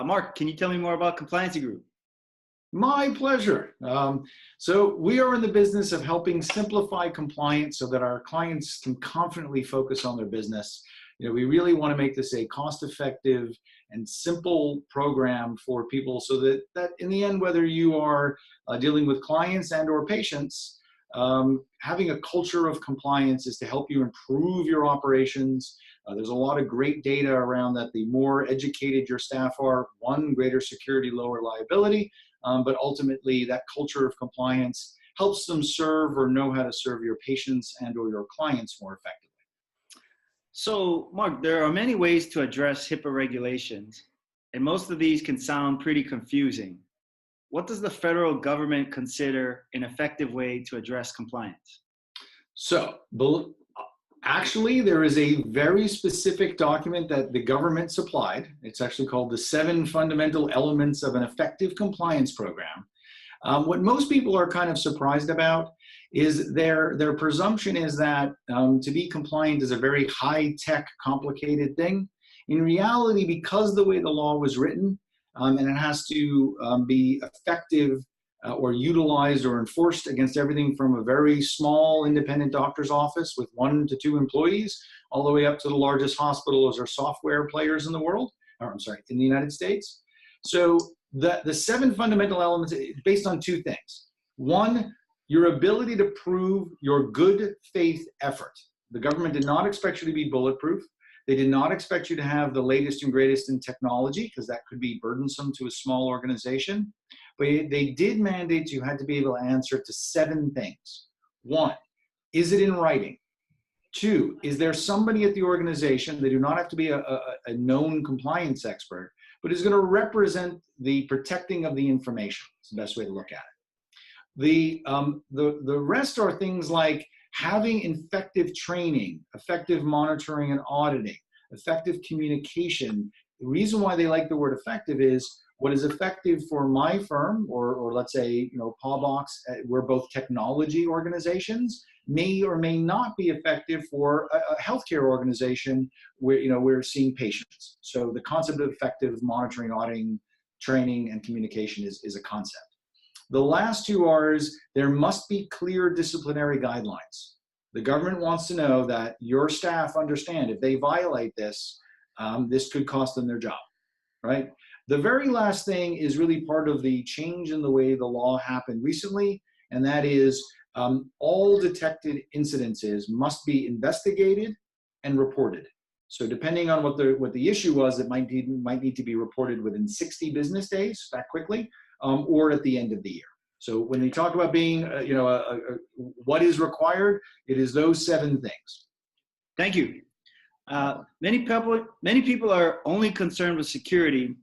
Marc, can you tell me more about Compliancy Group? My pleasure. So we are in the business of helping simplify compliance so that our clients can confidently focus on their business. We really want to make this a cost-effective and simple program for people so that in the end, whether you are dealing with clients and or patients, having a culture of compliance is to help you improve your operations. There's a lot of great data around that. The more educated your staff are, one, greater security, lower liability, but ultimately that culture of compliance helps them serve or know how to serve your patients and or your clients more effectively. So, Marc, there are many ways to address HIPAA regulations, and most of these can sound pretty confusing. What does the federal government consider an effective way to address compliance? So, actually, there is a very specific document that the government supplied. It's actually called the 7 Fundamental Elements of an Effective Compliance Program. What most people are kind of surprised about is their presumption is that to be compliant is a very high-tech, complicated thing. In reality, because the way the law was written, and it has to be effective or utilized or enforced against everything from a very small independent doctor's office with 1 to 2 employees, all the way up to the largest hospitals or software players in the world, or I'm sorry, in the United States. So the 7 fundamental elements is based on 2 things. 1, your ability to prove your good faith effort. The government did not expect you to be bulletproof. They did not expect you to have the latest and greatest in technology, because that could be burdensome to a small organization. But they did mandate you had to be able to answer to 7 things. 1, is it in writing? 2, is there somebody at the organization, they do not have to be a known compliance expert, but is going to represent the protecting of the information. It's the best way to look at it. The rest are things like having effective training, effective monitoring and auditing, effective communication. The reason why they like the word effective is what is effective for my firm, or let's say, Pawbox, we're both technology organizations, may or may not be effective for a healthcare organization where, we're seeing patients. So the concept of effective monitoring, auditing, training, and communication is a concept. The last 2 R's, there must be clear disciplinary guidelines. The government wants to know that your staff understand if they violate this, this could cost them their job, right? The very last thing is really part of the change in the way the law happened recently, and that is all detected incidences must be investigated and reported. So depending on what the issue was, it might need to be reported within 60 business days, that quickly, or at the end of the year. So when they talk about being, what is required, it is those 7 things. Thank you. Many people are only concerned with security,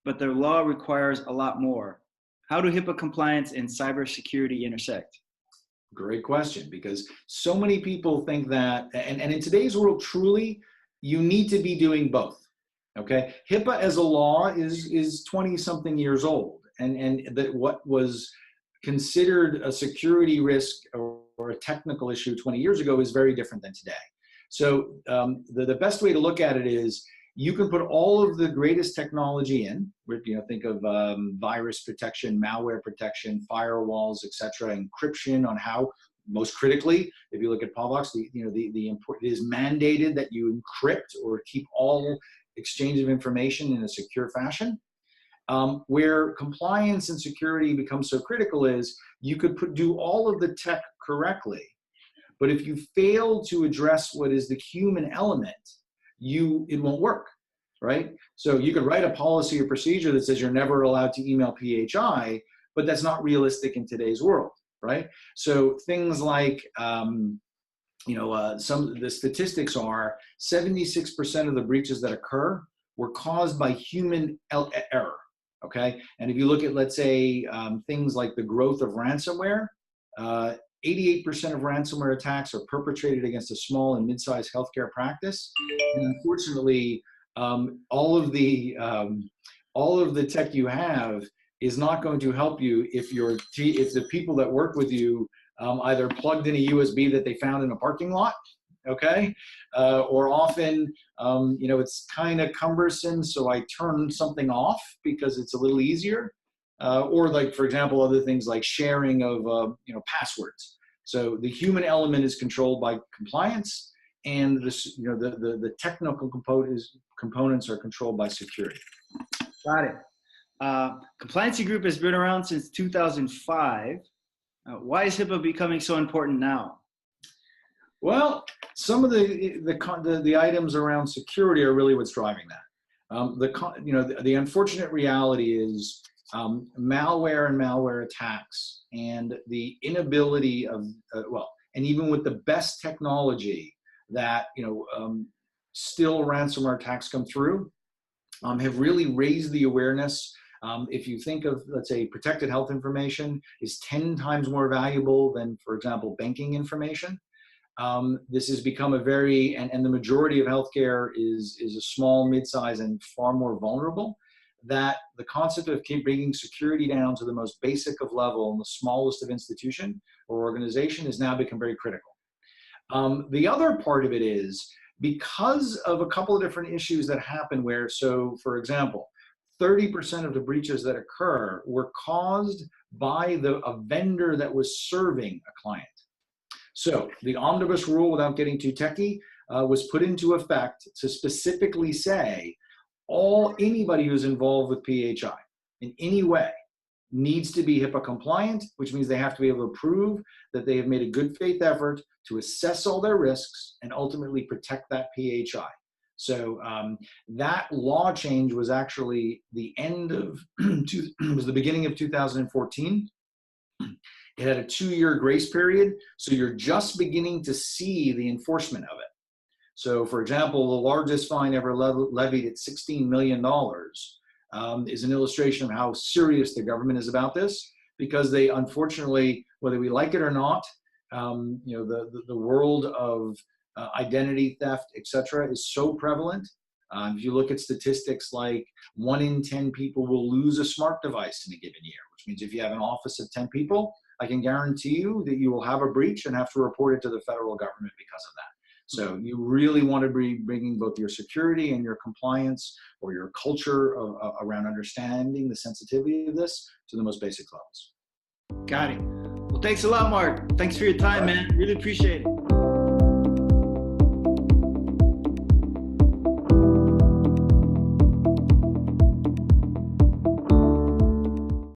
but their law requires a lot more. How do HIPAA compliance and cybersecurity intersect? Great question, because so many people think that, and in today's world, truly, you need to be doing both. Okay, HIPAA as a law is 20-something years old, and that what was considered a security risk or a technical issue 20 years ago is very different than today. So the best way to look at it is you can put all of the greatest technology in, think of virus protection, malware protection, firewalls, etc., encryption on how, most critically, if you look at Pawbox, it is mandated that you encrypt or keep all exchange of information in a secure fashion. Where compliance and security becomes so critical is you could do all of the tech correctly, but if you fail to address what is the human element, it won't work, right? So you could write a policy or procedure that says you're never allowed to email PHI, but that's not realistic in today's world, right? So things like, some of the statistics are 76% of the breaches that occur were caused by human error. Okay, and if you look at, let's say, things like the growth of ransomware, 88% of ransomware attacks are perpetrated against a small and mid-sized healthcare practice. And unfortunately, all of the tech you have is not going to help you if the people that work with you either plugged in a USB that they found in a parking lot, okay? Or often, it's kind of cumbersome, so I turn something off because it's a little easier. Or like, for example, other things like sharing of, passwords. So the human element is controlled by compliance, and this, the technical components are controlled by security. Got it. Compliancy Group has been around since 2005. Why is HIPAA becoming so important now? Well, some of the items around security are really what's driving that. The unfortunate reality is malware and malware attacks, and the inability of and even with the best technology that still ransomware attacks come through, have really raised the awareness. If you think of, let's say, protected health information is 10 times more valuable than, for example, banking information. This has become a very, and the majority of healthcare is a small, mid-size, and far more vulnerable, that the concept of bringing security down to the most basic of level and the smallest of institution or organization has now become very critical. The other part of it is because of a couple of different issues that happen where, so for example, 30% of the breaches that occur were caused by a vendor that was serving a client. So the Omnibus Rule, without getting too techie, was put into effect to specifically say anybody who's involved with PHI in any way needs to be HIPAA compliant, which means they have to be able to prove that they have made a good faith effort to assess all their risks and ultimately protect that PHI. So that law change was actually the end of, was the beginning of 2014. It had a 2-year grace period, so you're just beginning to see the enforcement of it. So for example, the largest fine ever levied at $16 million is an illustration of how serious the government is about this, because they, unfortunately, whether we like it or not, the world of identity theft, etc., is so prevalent. If you look at statistics like 1 in 10 people will lose a smart device in a given year, which means if you have an office of 10 people, I can guarantee you that you will have a breach and have to report it to the federal government because of that. So you really want to be bringing both your security and your compliance or your culture around understanding the sensitivity of this to the most basic levels. Got it. Well, thanks a lot, Marc. Thanks for your time, man. Really appreciate it.